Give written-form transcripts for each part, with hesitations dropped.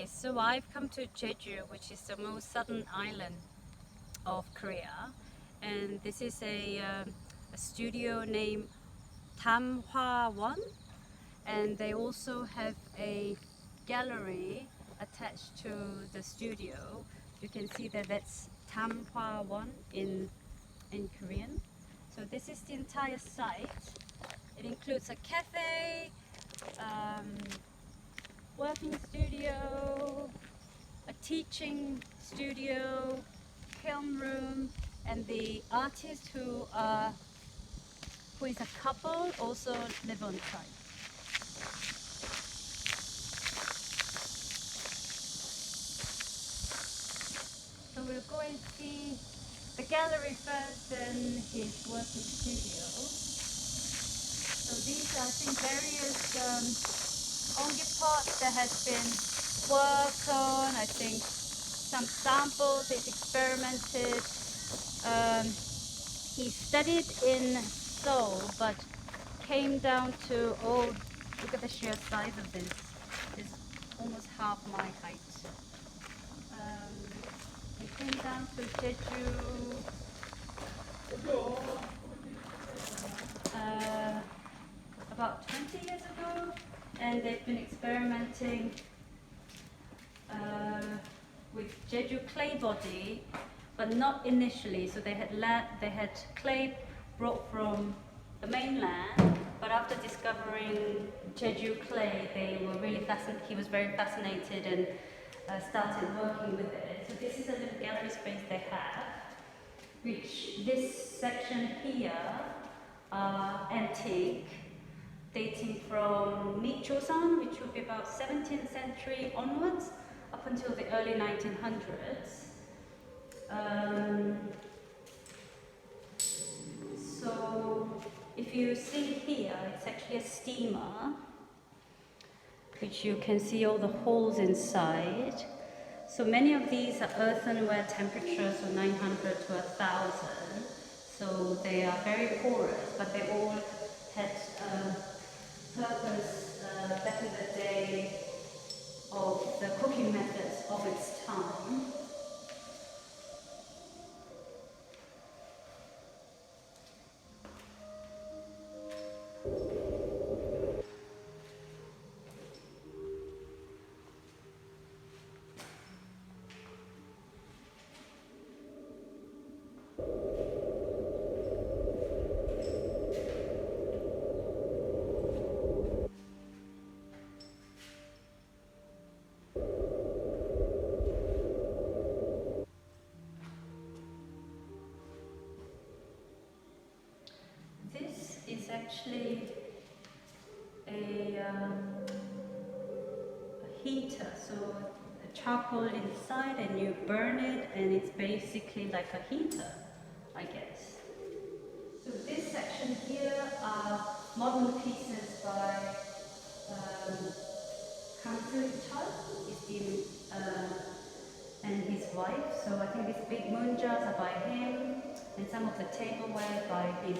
Okay, so I've come to Jeju, which is the most southern island of Korea, and this is a studio named Hwa Hun, and they also have a gallery attached to the studio. You can see that that's Hwa Hun in Korean. So this is the entire site. It includes a cafe, um, working studio, a teaching studio, film room, and the artist who is a couple also live on site. So we'll go and see the gallery first, then his working studio. So these are, I think, various onggi pots that has been worked on. I think some samples he's experimented. He studied in Seoul, but came down to, oh, look at the sheer size of this. It's almost half my height. He came down to Jeju about 20 years ago, and they've been experimenting with Jeju clay body, but not initially. So they had clay brought from the mainland, but after discovering Jeju clay, he was very fascinated and started working with it. So this is a little gallery space they have, which this section here are antique, dating from Joseon, which would be about 17th century onwards, up until the early 1900s. So if you see here, it's actually a steamer, which you can see all the holes inside. So many of these are earthenware temperatures, so 900 to 1000. So they are very porous, but they all had purpose back in the day of the cooking methods of its time. It's actually a heater, so a charcoal inside and you burn it, and it's basically like a heater, I guess. So this section here are modern pieces by Kang Seong Chul and his wife. So I think these big moon jars are by him, and some of the tableware by his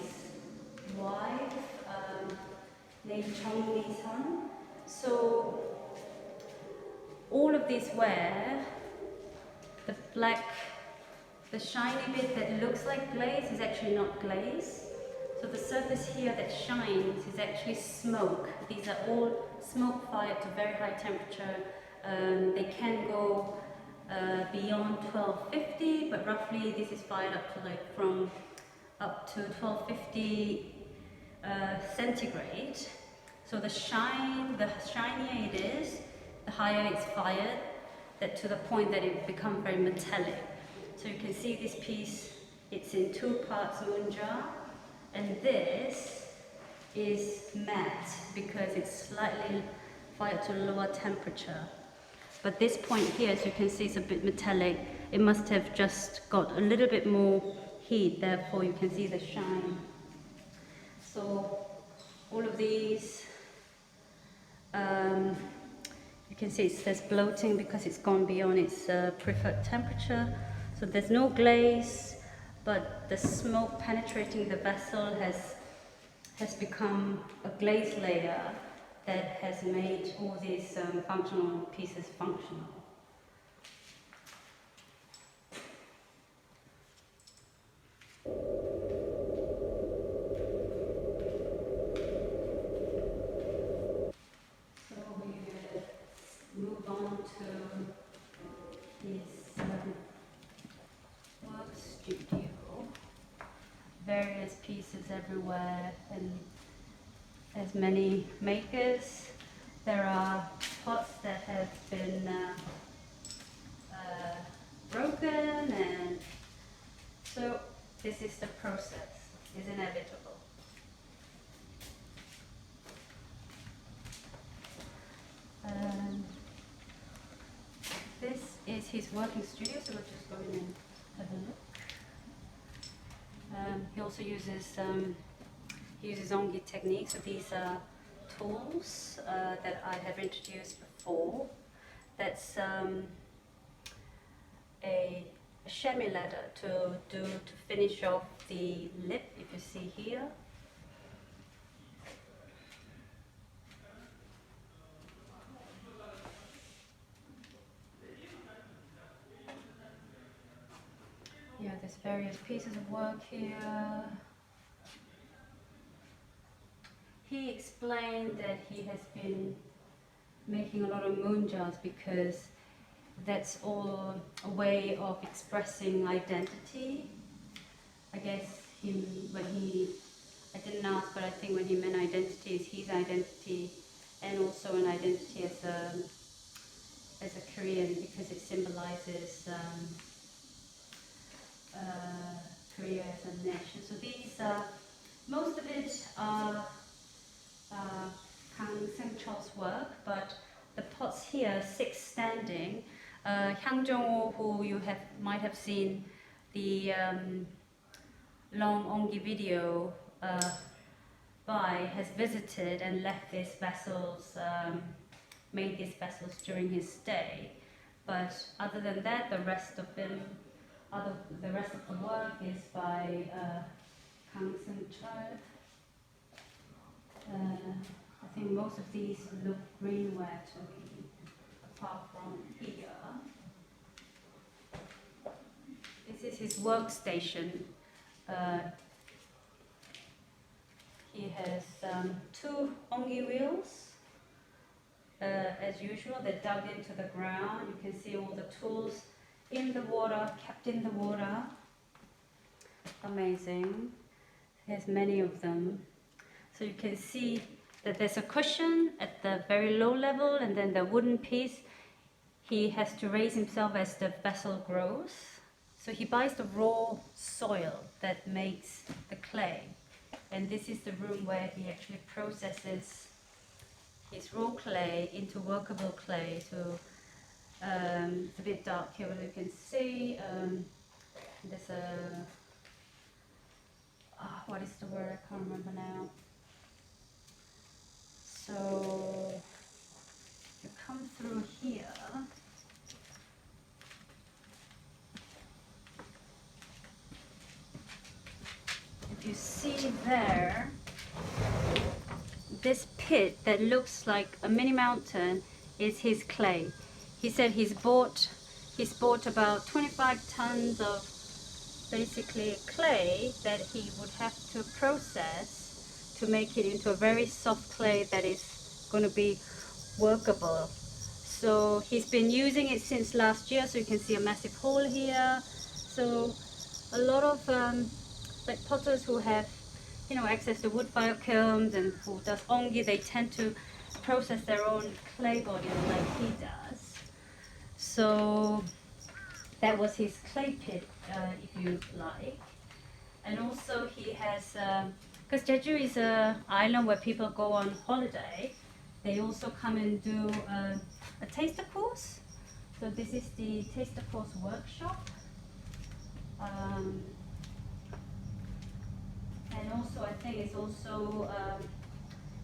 wife, named Jeong Mi Sun. So all of these ware, the black, the shiny bit that looks like glaze is actually not glaze. So the surface here that shines is actually smoke. These are all smoke fired to very high temperature. They can go beyond 1250, but roughly this is fired up to up to 1250 centigrade. So the shinier it is, the higher it's fired, that to the point that it becomes very metallic. So you can see this piece, it's in 2 parts moon jar, and this is matte because it's slightly fired to lower temperature. But this point here, as you can see, is a bit metallic. It must have just got a little bit more heat, therefore you can see the shine. So all of these, you can see it says bloating because it's gone beyond its preferred temperature. So there's no glaze, but the smoke penetrating the vessel has become a glaze layer, that has made all these functional pieces functional. So we will move on to his work studio. Various pieces everywhere, and as many makers. There are pots that have been broken, and so this is the process, is inevitable. This is his working studio, so we'll just go in and have a look. He also uses onggi techniques. So these are tools that I have introduced before. That's a chamois ladder to finish off the lip, if you see here. Yeah, there's various pieces of work here. He explained that he has been making a lot of moon jars because that's all a way of expressing identity. I guess I didn't ask, but I think when he meant identity, is his identity and also an identity as a Korean, because it symbolizes Korea as a nation. So these, most of it are Kang Seong Chul's work, but the pots here, 6 standing. Kang Seong Chul, who you might have seen the long onggi video by, has visited and left these vessels, made these vessels during his stay. But other than that, the rest of the work is by Kang Seong Chul. I think most of these look greenware to me, apart from here. This is his workstation. He has 2 onggi wheels. As usual, they're dug into the ground. You can see all the tools in the water, kept in the water. Amazing. There's many of them. So you can see that there's a cushion at the very low level, and then the wooden piece, he has to raise himself as the vessel grows. So he buys the raw soil that makes the clay. And this is the room where he actually processes his raw clay into workable clay. So it's a bit dark here, but you can see there's a, what is the word? I can't remember now. So you come through here. If you see there, this pit that looks like a mini mountain is his clay. He said he's bought about 25 tons of basically clay that he would have to process to make it into a very soft clay that is going to be workable. So he's been using it since last year, so you can see a massive hole here. So a lot of like potters who have access to wood fire kilns and who does onggi, they tend to process their own clay bodies like he does. So that was his clay pit, if you like. And also he has, because Jeju is an island where people go on holiday, they also come and do a taster course. So this is the taster course workshop. And also I think it's also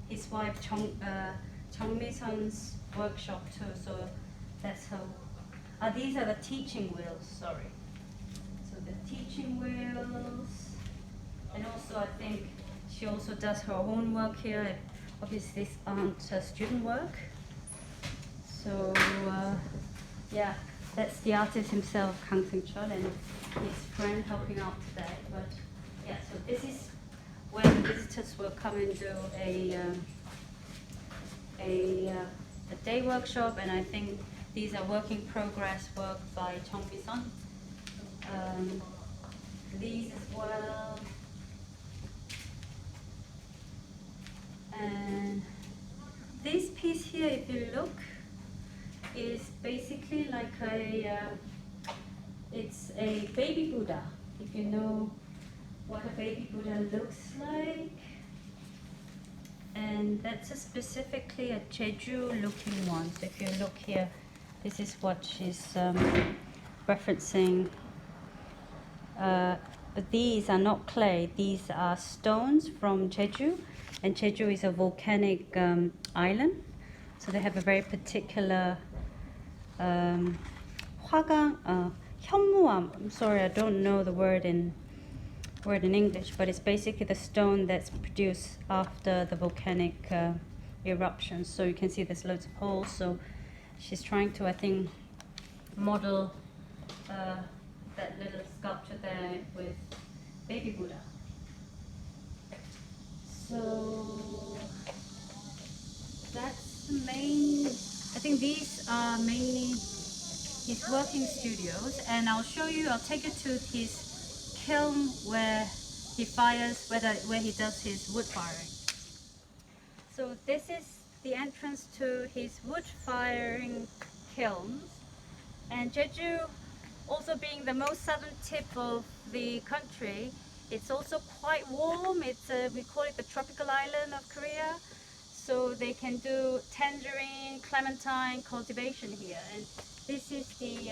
his wife Jeong Mi Sun's workshop too. So that's how. These are the teaching wheels. Sorry. So the teaching wheels, and also I think she also does her own work here. obviously these aren't student work. So yeah, that's the artist himself, Kang Seong Chul, and his friend helping out today. But yeah, so this is where the visitors will come and do a day workshop, and I think these are work in progress work by Jeong Mi Sun. These as well. And this piece here, if you look, is basically like it's a baby Buddha. If you know what a baby Buddha looks like. And that's specifically a Jeju looking one. So if you look here, this is what she's referencing. But these are not clay, these are stones from Jeju. And Jeju is a volcanic island. So they have a very particular 화강, 현무암. I'm sorry, I don't know the word in English, but it's basically the stone that's produced after the volcanic eruption. So you can see there's loads of holes. So she's trying to, I think, model that little sculpture there with baby Buddha. So that's the main, I think these are mainly his working studios, and I'll take you to his kiln where he fires, where he does his wood firing. So this is the entrance to his wood firing kilns, and Jeju, also being the most southern tip of the country, it's also quite warm. It's we call it the tropical island of Korea. So they can do tangerine, clementine cultivation here. And this is the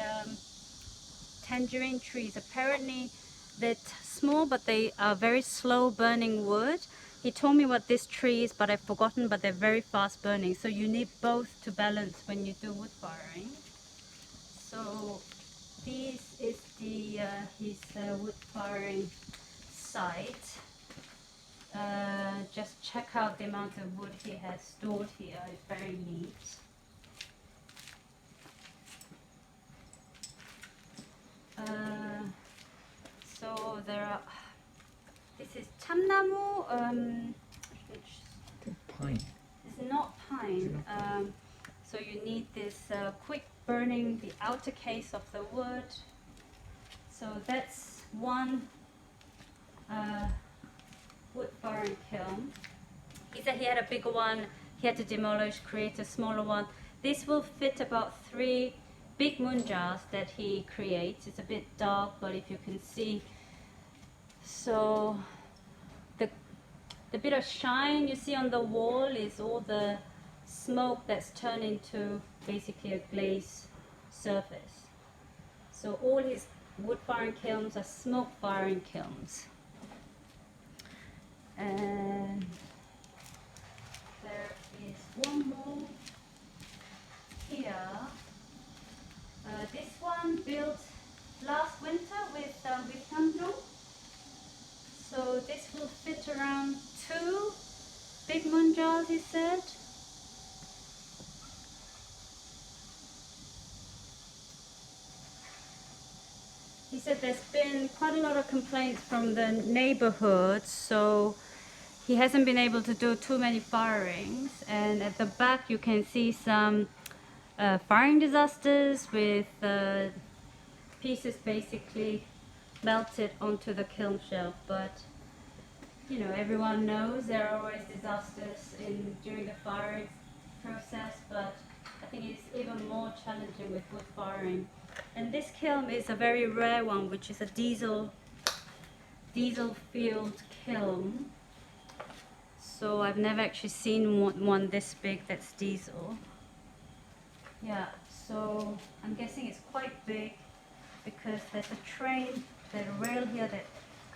tangerine trees. Apparently they're small, but they are very slow burning wood. He told me what this tree is, but I've forgotten, but they're very fast burning. So you need both to balance when you do wood firing. So this is the his wood firing site. Just check out the amount of wood he has stored here. It's very neat. So there are. This is 참나무. Pine. It's not pine. So you need this quick burning the outer case of the wood. So that's one wood firing kiln. He said he had a bigger one, he had to demolish, create a smaller one. This will fit about 3 big moon jars that he creates. It's a bit dark, but if you can see. So the bit of shine you see on the wall is all the smoke that's turned into basically a glazed surface. So all his wood firing kilns are smoke firing kilns. And there is one more here. This one built last winter with Hyundong. So this will fit around 2 big moon jars, he said. He said there's been quite a lot of complaints from the neighborhood, so he hasn't been able to do too many firings. And at the back you can see some firing disasters with pieces basically melted onto the kiln shelf. But you know, everyone knows there are always disasters during the firing process, but I think it's even more challenging with wood firing. And this kiln is a very rare one, which is a diesel field kiln. So I've never actually seen one this big that's diesel. Yeah, so I'm guessing it's quite big because there's a train, there's a rail here that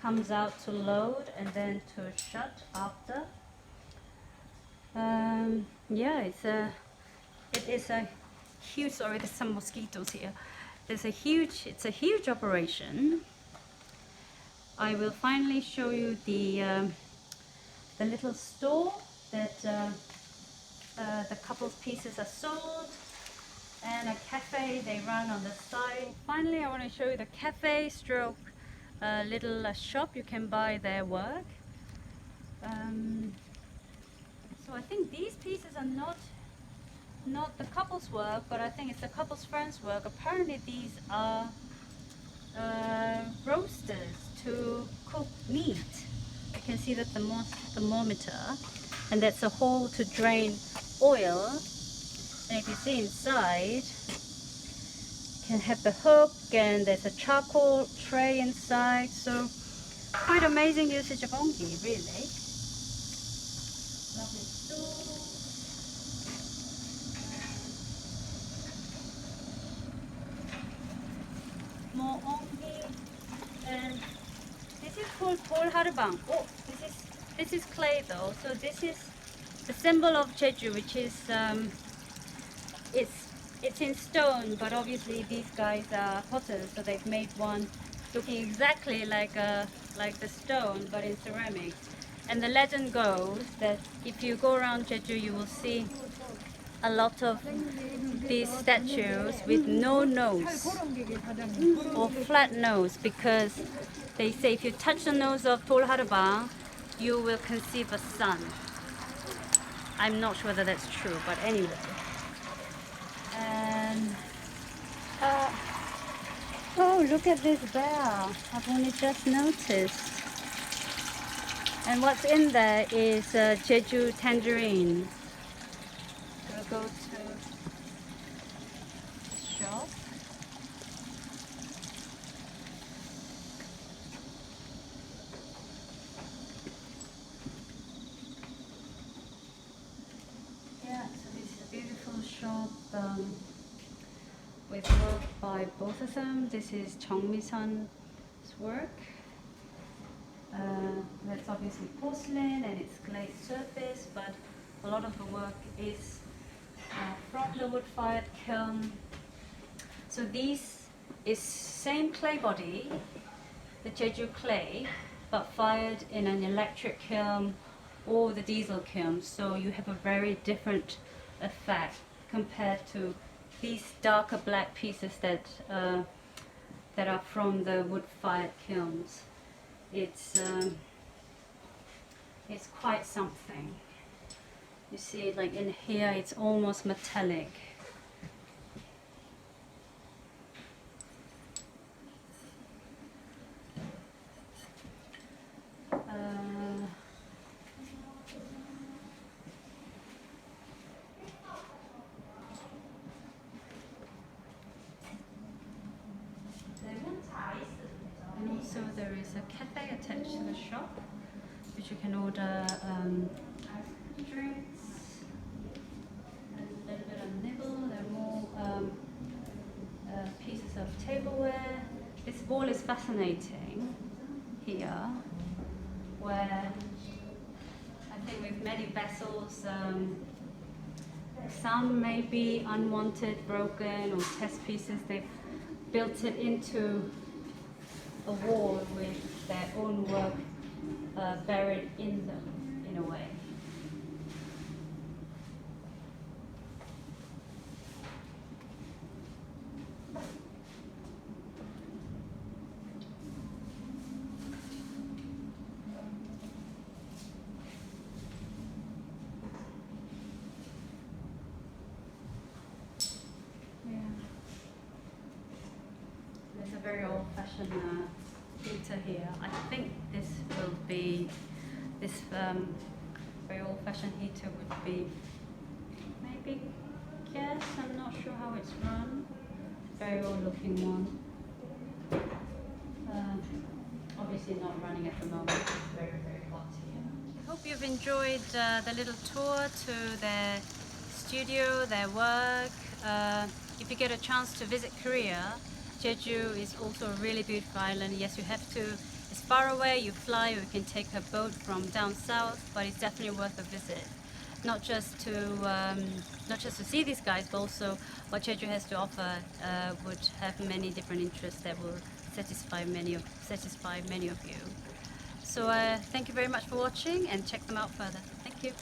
comes out to load and then to shut after. Yeah, it is a huge. Sorry, there's some mosquitoes here. It's a huge operation. I will finally show you the little store that the couple's pieces are sold, and a cafe they run on the side. Finally, I want to show you the cafe stroke little shop you can buy their work. So I think these pieces are not the couple's work, but I think it's the couple's friend's work. Apparently these are roasters to cook meat. You can see that the thermometer, and that's a hole to drain oil. And if you see inside, you can have the hook, and there's a charcoal tray inside. So quite amazing usage of onggi, really. Lovely stool. More onggi, and this is called polharabang. Oh, this is clay though. So this is the symbol of Jeju, which is it's in stone, but obviously these guys are potters, so they've made one looking exactly like the stone, but in ceramics. And the legend goes that if you go around Jeju, you will see a lot of these statues with no nose or flat nose, because they say if you touch the nose of Tolharaba, you will conceive a son. I'm not sure whether that's true, but anyway. And oh, look at this bear. I've only just noticed. And what's in there is Jeju tangerine. We'll go to the shop. Yeah, so this is a beautiful shop with work by both of them. This is Jeong Mi Sun's work. That's obviously porcelain and it's glazed surface, but a lot of the work is from the wood-fired kiln. So these is same clay body, the Jeju clay, but fired in an electric kiln or the diesel kiln. So you have a very different effect compared to these darker black pieces that that are from the wood-fired kilns. It's quite something. You see, like in here, it's almost metallic. And also there is a cafe attached to the shop, which you can order drinks and a little bit of nibble. There are more pieces of tableware. This wall is fascinating here, where I think with many vessels, some may be unwanted, broken, or test pieces. They've built it into a wall with their own work buried in them, in a way. There's a very old-fashioned heater here. I think this will be, this very old-fashioned heater would be maybe gas. I'm not sure how it's run. Very old-looking one. Obviously not running at the moment. It's very, very hot here. I hope you've enjoyed the little tour to their studio, their work. If you get a chance to visit Korea, Jeju is also a really beautiful island. Yes, you have to, it's far away, you fly, or you can take a boat from down south, but it's definitely worth a visit. Not just to see these guys, but also what Jeju has to offer would have many different interests that will satisfy many of you. So thank you very much for watching, and check them out further. Thank you.